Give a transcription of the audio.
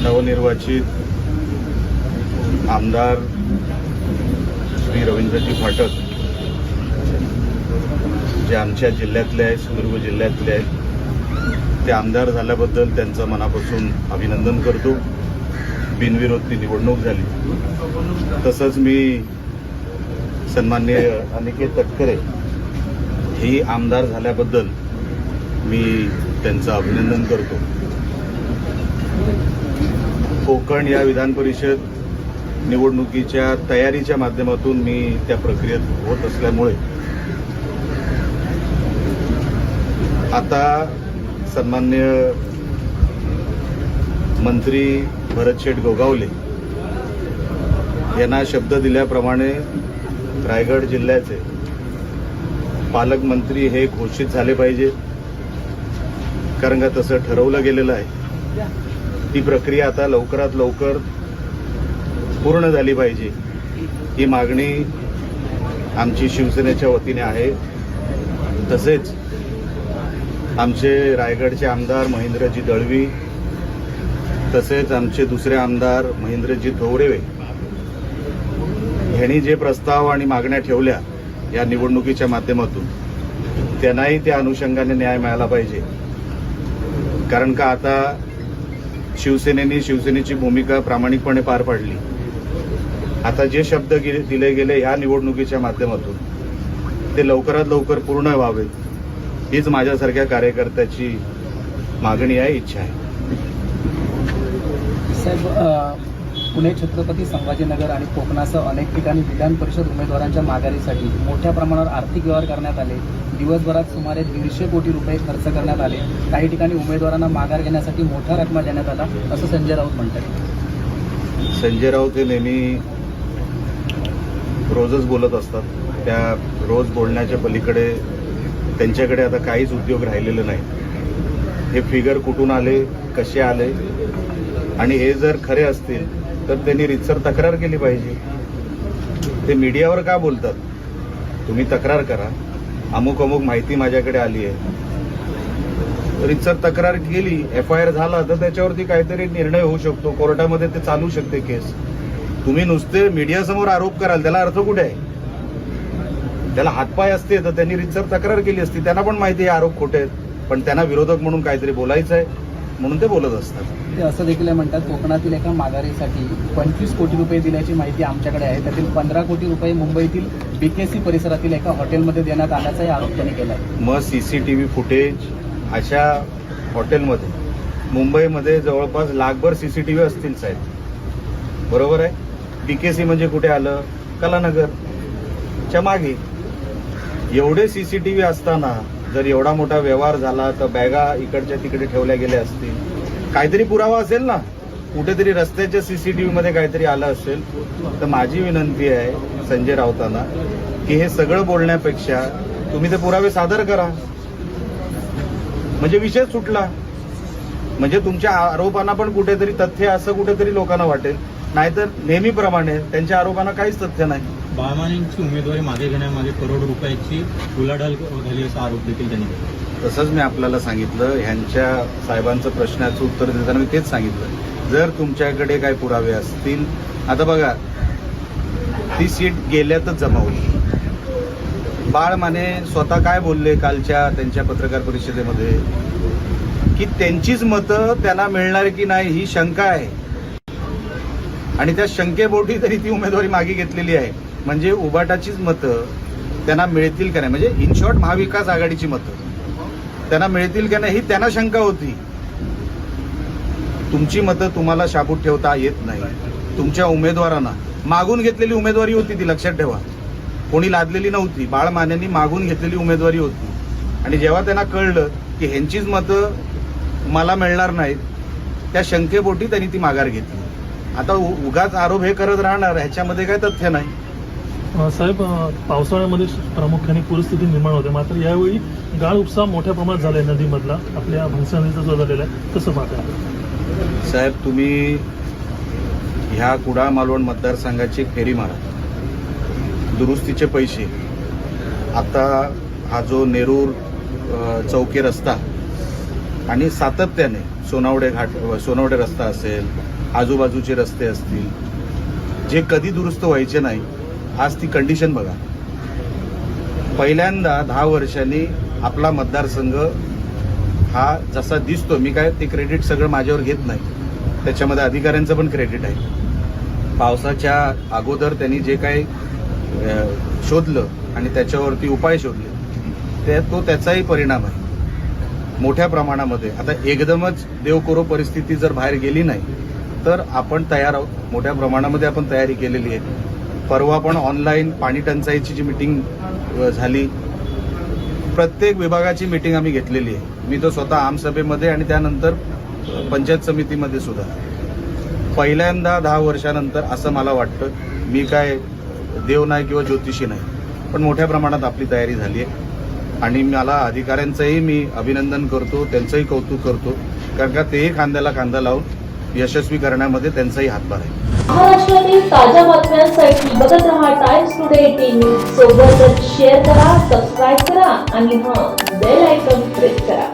नवनिर्वाचित आमदार श्री रवींद्रजी फाटक जे आमच्या जिल्ह्यातले आहेत, सिंधुदुर्ग जिल्ह्यातले आहेत, ते आमदार झाल्याबद्दल त्यांचं मनापासून अभिनंदन करतो. बिनविरोध ती निवडणूक झाली. तसंच मी सन्माननीय अनिकेत तटकरे ही आमदार झाल्याबद्दल मी त्यांचं अभिनंदन करतो. कोकण या विधान परिषद निवडणुकीच्या तयारीच्या माध्यमातून मी त्या प्रक्रियेत होत असल्यामुळे आता सन्माननीय मंत्री भरतशेठ गोगावले यांना शब्द दिल्याप्रमाणे रायगड जिल्ह्याचे पालकमंत्री हे घोषित झाले पाहिजे, कारण का तसं ठरवलं गेलेलं आहे. ती प्रक्रिया आता लवकरात लवकर पूर्ण झाली पाहिजे ही मागणी आमची शिवसेनेच्या वतीने आहे. तसेच आमचे रायगडचे आमदार महेंद्रजी दळवी, तसेच आमचे दुसरे आमदार महेंद्रजी धोवरेवे यांनी जे प्रस्ताव आणि मागण्या ठेवल्या या निवडणुकीच्या माध्यमातून, त्यांनाही त्या अनुषंगाने न्याय मिळाला पाहिजे. कारण का आता शिवसेनेची भूमिका प्रामाणिकपणे पार पाडली. आता जे शब्द दिले गेले ह्या निवडणुकीच्या माध्यमातून ते लवकरात लवकर पूर्ण व्हावे हीच माझ्यासारख्या कार्यकर्त्याची मागणी आहे, इच्छा आहे. साहेब, पुणे छत्रपती संभाजीनगर आणि कोकणासह अनेक ठिकाणी विधान परिषद उमेदवारांच्या माघारीसाठी मोठ्या प्रमाणावर आर्थिक व्यवहार करण्यात आले. दिवसभरात सुमारे 150 कोटी रुपये खर्च करण्यात आले. काही ठिकाणी उमेदवारांना माघार घेण्यासाठी मोठा रकमा देण्यात आला, असं संजय राऊत म्हणतात. संजय राऊत हे नेहमी रोजच बोलत असतात. त्या रोज बोलण्याच्या पलीकडे त्यांच्याकडे आता काहीच उद्योग राहिलेले नाही. हे फिगर कुठून आले, कसे आले, आणि हे जर खरे असतील तर त्यांनी रीतसर तक्रार केली पाहिजे. ते मीडियावर का बोलतात? तुम्ही तक्रार करा. अमुक अमुक माहिती माझ्याकडे आली आहे, रीतसर तक्रार केली, FIR झाला तर त्याच्यावरती काहीतरी निर्णय होऊ शकतो. कोर्टामध्ये ते चालू शकते केस. तुम्ही नुसते मीडियासमोर आरोप कराल, त्याला अर्थ कुठे आहे? त्याला हातपाय असते तर त्यांनी रीतसर तक्रार केली असती. त्यांना पण माहिती आहे आरोप खोटे आहेत, पण त्यांना विरोधक म्हणून काहीतरी बोलायचं आहे म्हणून ते बोलत असतात. ते असं देखील म्हणतात, कोकणातील एका माघारीसाठी 25 कोटी रुपये दिल्याची माहिती आमच्याकडे आहे. त्यातील 15 कोटी रुपये मुंबईतील BKC परिसरातील एका हॉटेलमध्ये देण्यात आल्याचाही आरोप त्यांनी केला आहे. मग CCTV फुटेज अशा हॉटेलमध्ये मुंबईमध्ये जवळपास लाखभर CCTV असतील साहेब, बरोबर आहे. BKC म्हणजे कुठे आलं? कलानगरच्या मागे. एवढे CCTV असताना जर एवढा मोठा व्यवहार झाला तर बॅगा इकडच्या तिकडे ठेवल्या गेल्या असतील. काहीतरी पुरावा असेल ना, कुठेतरी रस्त्याच्या CCTV मध्ये काहीतरी आलं असेल. तर माझी विनंती आहे संजय राऊतांना की हे सगळं बोलण्यापेक्षा तुम्ही ते पुरावे सादर करा, म्हणजे विषय सुटला. म्हणजे तुमच्या आरोपांना पण कुठेतरी तथ्य असं कुठेतरी लोकांना वाटेल. नाहीतर नेहमीप्रमाणे त्यांच्या आरोपांना काहीच तथ्य नाही. बाळमानेंची उमेदवारी मागे घेण्यामागे करोड रुपयाची उलाढाल झाली असा आरोप देखील त्यांनी केला. तसंच मी आपल्याला सांगितलं, ह्यांच्या साहेबांचं प्रश्नाचं उत्तर देताना मी तेच सांगितलं, जर तुमच्याकडे काही पुरावे असतील. आता बघा, ती सीट गेल्यातच जमावली. बाळमाने स्वतः काय बोलले कालच्या त्यांच्या पत्रकार परिषदेमध्ये, की त्यांचीच मतं त्यांना मिळणार की नाही ही शंका आहे, आणि त्या शंकेपोटी तरी ती उमेदवारी मागे घेतलेली आहे. म्हणजे उबाटाचीच मतं त्यांना मिळतील का नाही, म्हणजे इन शॉर्ट महाविकास आघाडीची मतं त्यांना मिळतील का नाही ही त्यांना शंका होती. तुमची मतं तुम्हाला शाबूत ठेवता येत नाही. तुमच्या उमेदवारांना मागून घेतलेली उमेदवारी होती, ती लक्षात ठेवा. कोणी लादलेली नव्हती. बाळमानेंनी मागून घेतलेली उमेदवारी होती. आणि जेव्हा त्यांना कळलं की ह्यांचीच मतं मला मिळणार नाहीत, त्या शंकेपोटी त्यांनी ती माघार घेतली. आता उगाच आरोप हे करत राहणार, ह्याच्यामध्ये काही तथ्य नाही. साहेब, पावसाळ्यामध्ये प्रामुख्याने पूरस्थिती निर्माण होते, मात्र यावेळी गाळ उपसा मोठ्या प्रमाणात झालाय नदीमधला, आपल्या भंगसा नदीचा जो झालेला आहे, कसं पाहता? साहेब, तुम्ही ह्या कुडाळ मालवण मतदारसंघाची फेरी मारा. दुरुस्तीचे पैसे आता हा जो नेरूर चौकी रस्ता आणि सातत्याने सोनवडे रस्ता असेल, आजूबाजूचे रस्ते असतील, जे कधी दुरुस्त व्हायचे नाही, आज ती कंडिशन बघा. पहिल्यांदा 10 वर्षांनी आपला मतदारसंघ हा जसा दिसतो, मी काय ते क्रेडिट सगळं माझ्यावर घेत नाही, त्याच्यामध्ये अधिकाऱ्यांचं पण क्रेडिट आहे. पावसाच्या अगोदर त्यांनी जे काही शोधलं आणि त्याच्यावरती उपाय शोधले, तो त्याचाही परिणाम आहे मोठ्या प्रमाणामध्ये. आता एकदमच देवकोरो परिस्थिती जर बाहेर गेली नाही तर आपण तयार आहोत. मोठ्या प्रमाणामध्ये आपण तयारी केलेली आहे. परवा पण ऑनलाईन पाणी टंचाईची जी मीटिंग झाली, प्रत्येक विभागाची मीटिंग आम्ही घेतलेली आहे. मी तो स्वतः आमसभेमध्ये आणि त्यानंतर पंचायत समितीमध्ये सुद्धा. पहिल्यांदा 10 वर्षानंतर असं मला वाटतं, मी काय देव नाही किंवा ज्योतिषी नाही, पण मोठ्या प्रमाणात आपली तयारी झाली आहे. आणि मला अधिकाऱ्यांचंही मी अभिनंदन करतो, त्यांचंही कौतुक करतो, कारण का तेही खांद्याला खांदा लावून यशस्वी करण्यामध्ये त्यांचाही हातभार आहे. महाराष्ट्रातील ताज्या बातम्यांसाठी बघत रहा टाइम्स टुडे टीव्ही. सोबतच शेअर करा, सबस्क्राईब करा आणि बेल आयकॉन प्रेस करा.